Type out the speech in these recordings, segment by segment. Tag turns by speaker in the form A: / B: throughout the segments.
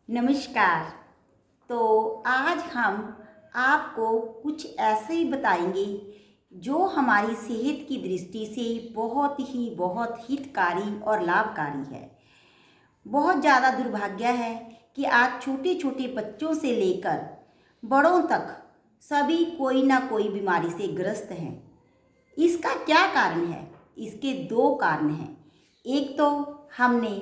A: नमस्कार। तो आज हम आपको कुछ ऐसे ही बताएंगे जो हमारी सेहत की दृष्टि से बहुत हितकारी और लाभकारी है। बहुत ज़्यादा दुर्भाग्य है कि आज छोटे छोटे बच्चों से लेकर बड़ों तक सभी कोई ना कोई बीमारी से ग्रस्त हैं। इसका क्या कारण है? इसके दो कारण हैं। एक तो हमने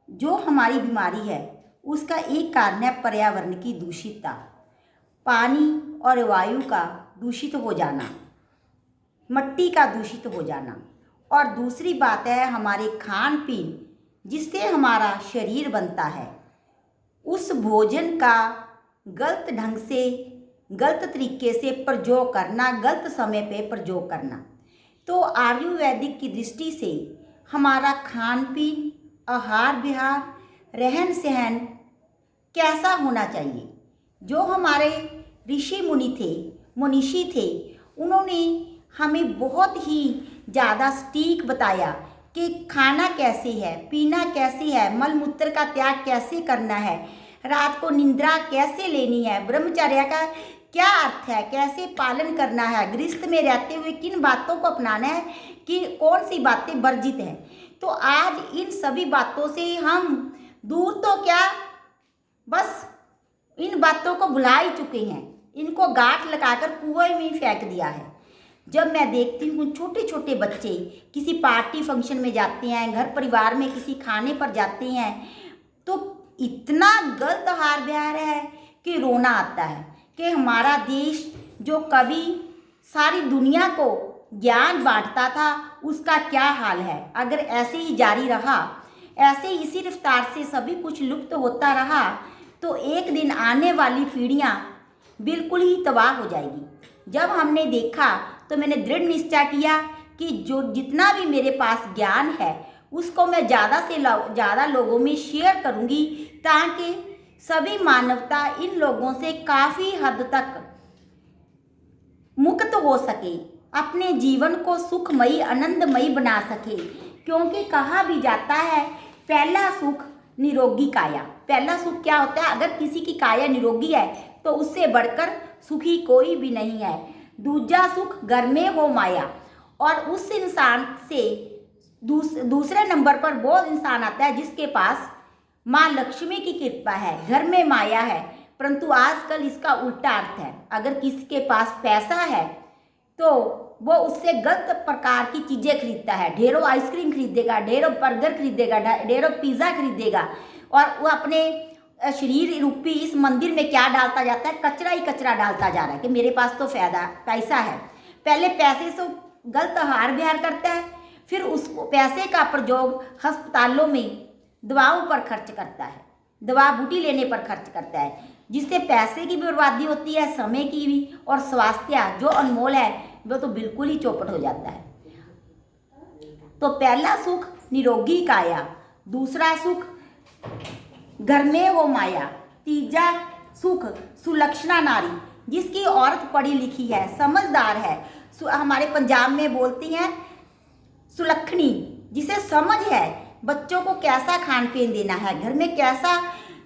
A: जो हमारी बीमारी है उसका एक कारण है पर्यावरण की दूषितता, पानी और वायु का दूषित हो जाना, मिट्टी का दूषित हो जाना। और दूसरी बात है हमारे खान पीन, जिससे हमारा शरीर बनता है, उस भोजन का गलत ढंग से, गलत तरीके से प्रयोग करना, गलत समय पे प्रयोग करना। तो आयुर्वेदिक की दृष्टि से हमारा खान पीन, आहार विहार, रहन सहन कैसा होना चाहिए। जो हमारे ऋषि मुनि थे, मनीषी थे, उन्होंने हमें बहुत ही ज़्यादा सटीक बताया कि खाना कैसे है, पीना कैसे है, मल मूत्र का त्याग कैसे करना है, रात को निंद्रा कैसे लेनी है, ब्रह्मचर्य का क्या अर्थ है, कैसे पालन करना है, गृहस्थ में रहते हुए किन बातों को अपनाना है, कि कौन सी बातें वर्जित हैं। तो आज इन सभी बातों से हम दूर तो क्या, बस इन बातों को भुला ही चुके हैं। इनको गांठ लगाकर कुएं में फेंक दिया है। जब मैं देखती हूँ छोटे छोटे बच्चे किसी पार्टी फंक्शन में जाते हैं, घर परिवार में किसी खाने पर जाते हैं, तो इतना गलत आहार विहार है कि रोना आता है कि हमारा देश जो कभी सारी दुनिया को ज्ञान बांटता था, उसका क्या हाल है। अगर ऐसे ही जारी रहा, ऐसे इसी रफ्तार से सभी कुछ लुप्त होता रहा, तो एक दिन आने वाली पीढ़ियां बिल्कुल ही तबाह हो जाएगी। जब हमने देखा तो मैंने दृढ़ निश्चय किया कि जो जितना भी मेरे पास ज्ञान है उसको मैं ज़्यादा से ज़्यादा लोगों में शेयर करूंगी, ताकि सभी मानवता इन लोगों से काफ़ी हद तक मुक्त हो सके, अपने जीवन को सुखमयी आनंदमयी बना सके। क्योंकि कहा भी जाता है पहला सुख निरोगी काया। पहला सुख क्या होता है? अगर किसी की काया निरोगी है तो उससे बढ़कर सुखी कोई भी नहीं है। दूजा सुख घर में हो माया, और उस इंसान से दूसरे नंबर पर वो इंसान आता है जिसके पास माँ लक्ष्मी की कृपा है, घर में माया है। परंतु आजकल इसका उल्टा अर्थ है। अगर किसी के पास पैसा है तो वो उससे गलत प्रकार की चीज़ें खरीदता है, ढेरों आइसक्रीम खरीदेगा, ढेरों बर्गर खरीदेगा, ढेरों पिज़्ज़ा खरीदेगा, और वो अपने शरीर रूपी इस मंदिर में क्या डालता जाता है? कचरा ही कचरा डालता जा रहा है कि मेरे पास तो पैसा है। पहले पैसे से गलत आहार विहार करता है, फिर उसको पैसे का प्रयोग अस्पतालों में दवाओं पर खर्च करता है, दवा बूटी लेने पर खर्च करता है, जिससे पैसे की भी बर्बादी होती है, समय की भी, और स्वास्थ्य जो अनमोल है वो तो बिल्कुल ही चौपट हो जाता है। तो पहला सुख निरोगी काया, दूसरा सुख घर में हो माया, तीजा सुख सुलक्षणा नारी, जिसकी औरत पढ़ी लिखी है, समझदार है। हमारे पंजाब में बोलती हैं सुलक्षणी, जिसे समझ है बच्चों को कैसा खान पीन देना है, घर में कैसा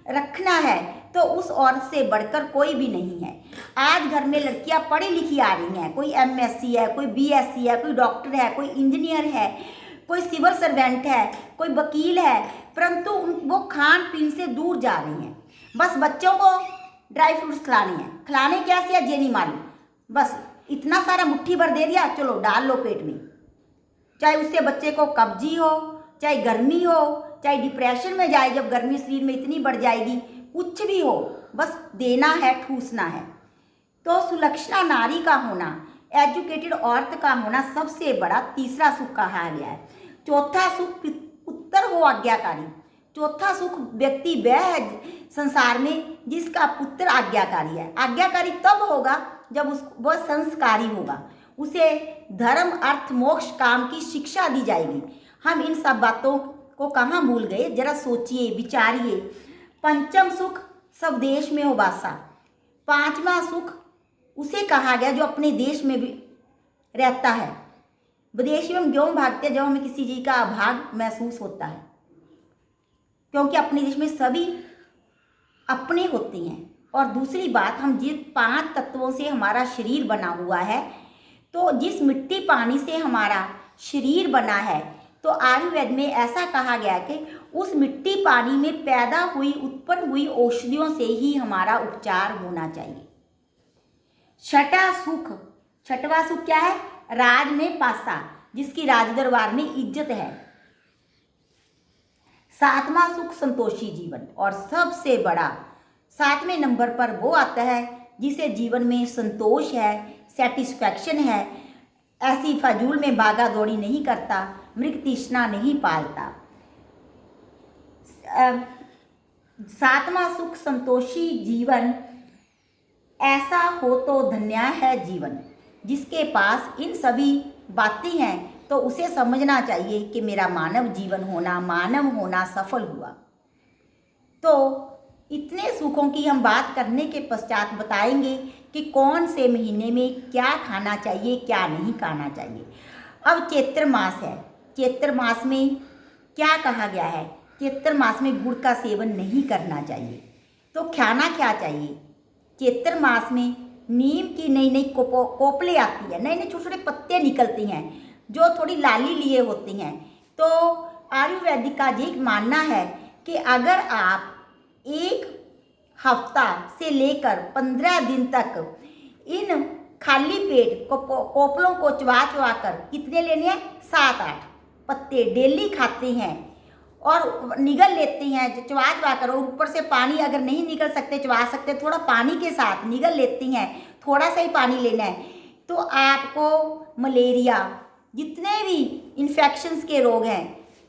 A: रखना है, तो उस औरत से बढ़कर कोई भी नहीं है। आज घर में लड़कियां पढ़ी लिखी आ रही हैं, कोई एमएससी है, कोई बीएससी है, कोई डॉक्टर है, कोई इंजीनियर है, कोई सिविल सर्वेंट है, कोई वकील है, परंतु वो खान पीन से दूर जा रही हैं। बस बच्चों को ड्राई फ्रूट्स खिलाने हैं, खिलाने कैसे है ये नहीं मालूम, बस इतना सारा मुट्ठी भर दे दिया, चलो डाल लो पेट में। चाहे उससे बच्चे को कब्जी हो, चाहे गर्मी हो, चाहे डिप्रेशन में जाए, जब गर्मी शरीर में इतनी बढ़ जाएगी, कुछ भी हो, बस देना है, ठूसना है। तो सुलक्षणा नारी का होना, एजुकेटेड औरत का होना सबसे बड़ा तीसरा सुख कहा गया है। चौथा सुख पुत्र हो आज्ञाकारी। चौथा सुख व्यक्ति वह है संसार में जिसका पुत्र आज्ञाकारी है। आज्ञाकारी तब होगा जब वह संस्कारी होगा, उसे धर्म अर्थ मोक्ष काम की शिक्षा दी जाएगी। हम इन सब बातों को कहाँ भूल गए? जरा सोचिए, विचारिए। पंचम सुख सब देश में हो वासा। पांचवा सुख उसे कहा गया जो अपने देश में भी रहता है। विदेश में हम क्यों भागते हैं? जब हमें किसी चीज़ का अभाव महसूस होता है, क्योंकि अपने देश में सभी अपने होते हैं। और दूसरी बात, हम जिस 5 तत्वों से हमारा शरीर बना हुआ है, तो जिस मिट्टी पानी से हमारा शरीर बना है, तो आयुर्वेद में ऐसा कहा गया है कि उस मिट्टी पानी में पैदा हुई उत्पन्न हुई औषधियों से ही हमारा उपचार होना चाहिए। छठवां सुख क्या है? राज में पासा, जिसकी राज दरबार में इज्जत है। 7वां सुख संतोषी जीवन, और सबसे बड़ा 7वें नंबर पर वो आता है जिसे जीवन में संतोष है, सेटिस्फैक्शन है, ऐसी फजूल में भागा दौड़ी नहीं करता, मृग तृष्णा नहीं पालता। 7वां सुख संतोषी जीवन, ऐसा हो तो धन्य है जीवन। जिसके पास इन सभी बातें हैं तो उसे समझना चाहिए कि मेरा मानव होना सफल हुआ। तो इतने सुखों की हम बात करने के पश्चात बताएंगे कि कौन से महीने में क्या खाना चाहिए, क्या नहीं खाना चाहिए। अब चैत्र मास है, चैत्र मास में क्या कहा गया है? चैत्र मास में गुड़ का सेवन नहीं करना चाहिए। तो खाना क्या चाहिए? चैत्र मास में नीम की नई नई कोपले आती है, नए नए छोटे छोटे पत्ते निकलती हैं जो थोड़ी लाली लिए होती हैं। तो आयुर्वेदिक का ये मानना है कि अगर आप एक हफ्ता से लेकर 15 दिन तक इन खाली पेट कोपलों को चबा चबा कर, कितने लेने हैं? 7-8 पत्ते डेली खाते हैं और निगल लेते हैं चबा चबा कर, और ऊपर से पानी अगर नहीं निगल सकते, चबा सकते, थोड़ा पानी के साथ निगल लेती हैं, थोड़ा सा ही पानी लेना है, तो आपको मलेरिया, जितने भी इन्फेक्शंस के रोग हैं,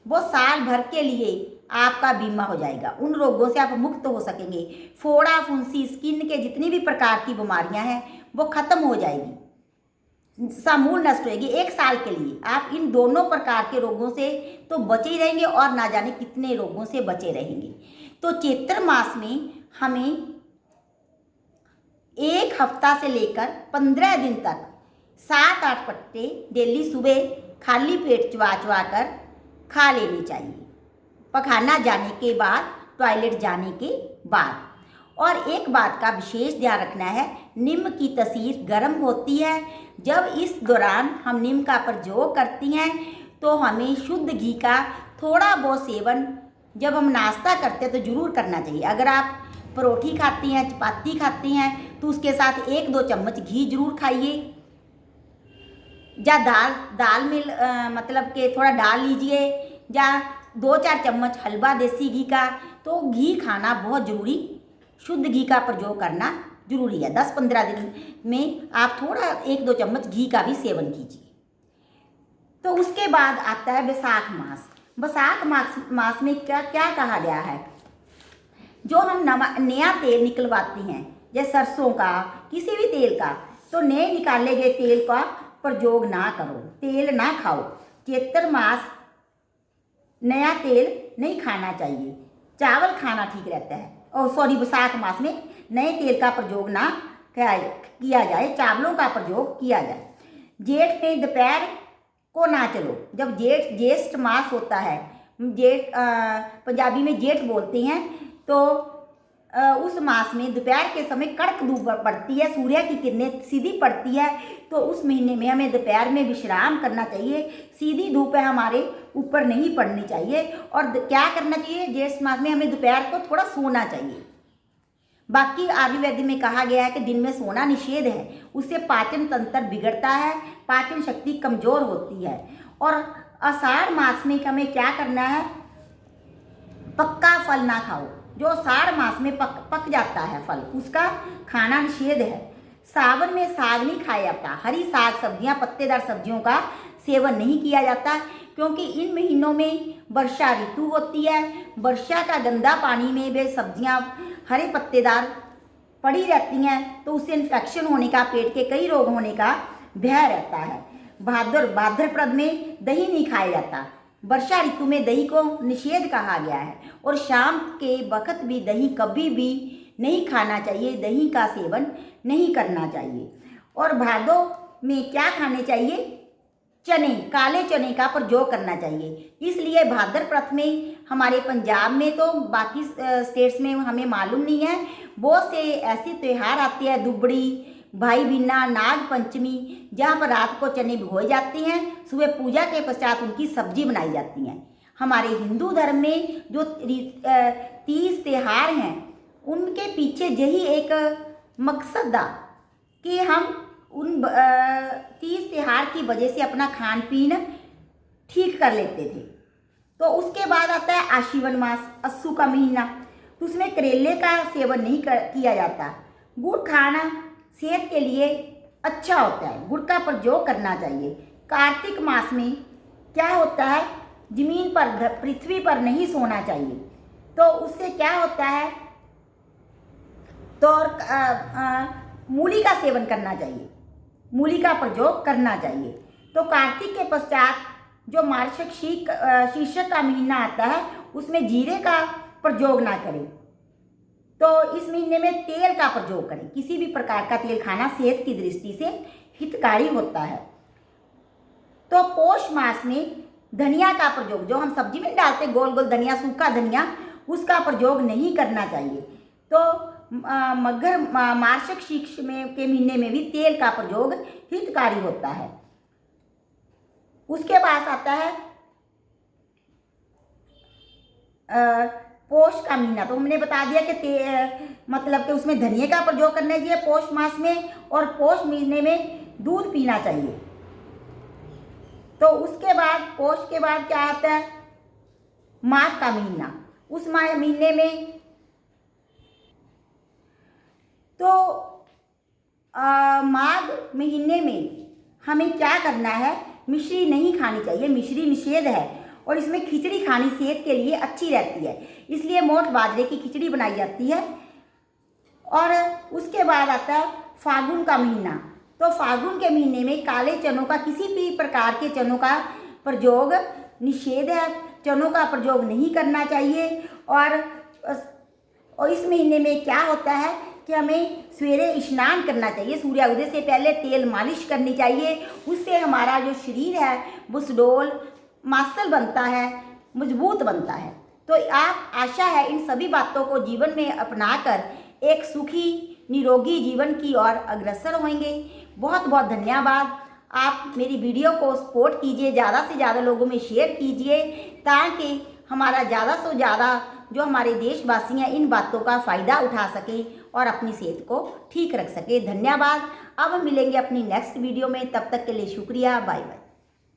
A: वो साल भर के लिए आपका बीमा हो जाएगा। उन रोगों से आप मुक्त हो सकेंगे। फोड़ा फुंसी, स्किन के जितनी भी प्रकार की बीमारियां हैं वो खत्म हो जाएगी, समूल नष्ट होएगी। 1 साल के लिए आप इन दोनों प्रकार के रोगों से तो बचे ही रहेंगे और ना जाने कितने रोगों से बचे रहेंगे। तो चैत्र मास में हमें 1 हफ्ता से लेकर 15 दिन तक 7-8 पत्ते डेली सुबह खाली पेट चबा चबा कर खा लेने चाहिए, पखाना जाने के बाद, टॉयलेट जाने के बाद। और एक बात का विशेष ध्यान रखना है, नीम की तसीर गर्म होती है। जब इस दौरान हम नीम का प्रयोग करती हैं तो हमें शुद्ध घी का थोड़ा बहुत सेवन जब हम नाश्ता करते हैं तो ज़रूर करना चाहिए। अगर आप परोठी खाती हैं, चपाती खाती हैं, तो उसके साथ 1-2 चम्मच घी जरूर खाइए। या दाल में मतलब कि थोड़ा डाल लीजिए, या 2-4 चम्मच हलवा देसी घी का। तो घी खाना बहुत ज़रूरी, शुद्ध घी का प्रयोग करना जरूरी है। 10-15 दिन में आप थोड़ा 1-2 चम्मच घी का भी सेवन कीजिए। तो उसके बाद आता है बैसाख मास। बैसाख मास में क्या क्या कहा गया है? जो हम नया तेल निकलवाते हैं, जैसे सरसों का, किसी भी तेल का, तो नए निकाले गए तेल का प्रयोग ना करो, तेल ना खाओ। चैत्र मास नया तेल नहीं खाना चाहिए, चावल खाना ठीक रहता है। बैसाख मास में नए तेल का प्रयोग ना किया जाए, चावलों का प्रयोग किया जाए। जेठ में दोपहर को ना चलो। जब ज्येष्ठ मास होता है, पंजाबी में जेठ बोलते हैं, तो उस मास में दोपहर के समय कड़क धूप पड़ती है, सूर्य की किरणें सीधी पड़ती है। तो उस महीने में हमें दोपहर में विश्राम करना चाहिए, सीधी धूप है हमारे ऊपर नहीं पड़नी चाहिए। और क्या करना चाहिए? ज्येष्ठ मास में हमें दोपहर को थोड़ा सोना चाहिए। बाकी आयुर्वेद में कहा गया है कि दिन में सोना निषेध है, उससे पाचन तंत्र बिगड़ता है, पाचन शक्ति कमज़ोर होती है। और आषाढ़ मास में हमें क्या करना है? पक्का फल ना खाओ। जो आषाढ़ मास में पक जाता है फल, उसका खाना निषेध है। सावन में साग नहीं खाया जाता, हरी साग सब्जियां, पत्तेदार सब्जियों का सेवन नहीं किया जाता, क्योंकि इन महीनों में वर्षा ऋतु होती है। वर्षा का गंदा पानी में वे सब्जियां हरे पत्तेदार पड़ी रहती हैं, तो उससे इन्फेक्शन होने का, पेट के कई रोग होने का भय रहता है। भाद्रपद में दही नहीं खाया जाता, वर्षा ऋतु में दही को निषेध कहा गया है। और शाम के वक्त भी दही कभी भी नहीं खाना चाहिए, दही का सेवन नहीं करना चाहिए। और भादो में क्या खाने चाहिए? चने, काले चने का प्रयोग करना चाहिए। इसलिए भाद्रपद में हमारे पंजाब में तो बाकी स्टेट्स में हमें मालूम नहीं है, बहुत से ऐसे त्यौहार आते हैं, दुबड़ी, भाई बीना, नाग पंचमी, जहाँ पर रात को चने भिगोए जाते हैं, सुबह पूजा के पश्चात उनकी सब्जी बनाई जाती है। हमारे हिंदू धर्म में जो 30 त्यौहार हैं, उनके पीछे यही एक मकसद था कि हम उन 30 त्यौहार की वजह से अपना खान पीन ठीक कर लेते थे। तो उसके बाद आता है आश्विन मास, अस्सू का महीना, तो उसमें करेले का सेवन नहीं किया जाता। गुड़ खाना सेहत के लिए अच्छा होता है, गुड़ का प्रयोग करना चाहिए। कार्तिक मास में क्या होता है, जमीन पर पृथ्वी पर नहीं सोना चाहिए, तो उससे क्या होता है, तो मूली का सेवन करना चाहिए, मूली का प्रयोग करना चाहिए। तो कार्तिक के पश्चात जो शीर्षक का महीना आता है, उसमें जीरे का प्रयोग ना करें। तो इस महीने में तेल का प्रयोग करें, किसी भी प्रकार का तेल खाना सेहत की दृष्टि से हितकारी होता है। तो पौष मास में धनिया का प्रयोग, जो हम सब्जी में डालते गोल गोल धनिया, सूखा धनिया, उसका प्रयोग नहीं करना चाहिए। तो मार्गशीर्ष के महीने में भी तेल का प्रयोग हितकारी होता है। उसके बाद आता है पौष का महीना, तो हमने बता दिया कि मतलब कि उसमें धनिया का प्रयोग करना चाहिए पौष मास में, और पौष महीने में दूध पीना चाहिए। तो उसके बाद पौष के बाद क्या आता है, माघ का महीना। उस महीने में तो माघ महीने में हमें क्या करना है, मिश्री नहीं खानी चाहिए, मिश्री निषेध है, और इसमें खिचड़ी खानी सेहत के लिए अच्छी रहती है, इसलिए मोठ बाजरे की खिचड़ी बनाई जाती है। और उसके बाद आता है फागुन का महीना। तो फागुन के महीने में काले चनों का, किसी भी प्रकार के चनों का प्रयोग निषेध है, चनों का प्रयोग नहीं करना चाहिए। और इस महीने में क्या होता है कि हमें सवेरे स्नान करना चाहिए, सूर्योदय से पहले तेल मालिश करनी चाहिए, उससे हमारा जो शरीर है वो सुडौल मांसल बनता है, मजबूत बनता है। तो आप आशा है इन सभी बातों को जीवन में अपनाकर एक सुखी निरोगी जीवन की ओर अग्रसर होंगे। बहुत बहुत धन्यवाद। आप मेरी वीडियो को सपोर्ट कीजिए, ज़्यादा से ज़्यादा लोगों में शेयर कीजिए, ताकि हमारा ज़्यादा से ज़्यादा जो हमारे देशवासी हैं इन बातों का फ़ायदा उठा सके और अपनी सेहत को ठीक रख सके। धन्यवाद। अब मिलेंगे अपनी नेक्स्ट वीडियो में, तब तक के लिए शुक्रिया, बाय बाय।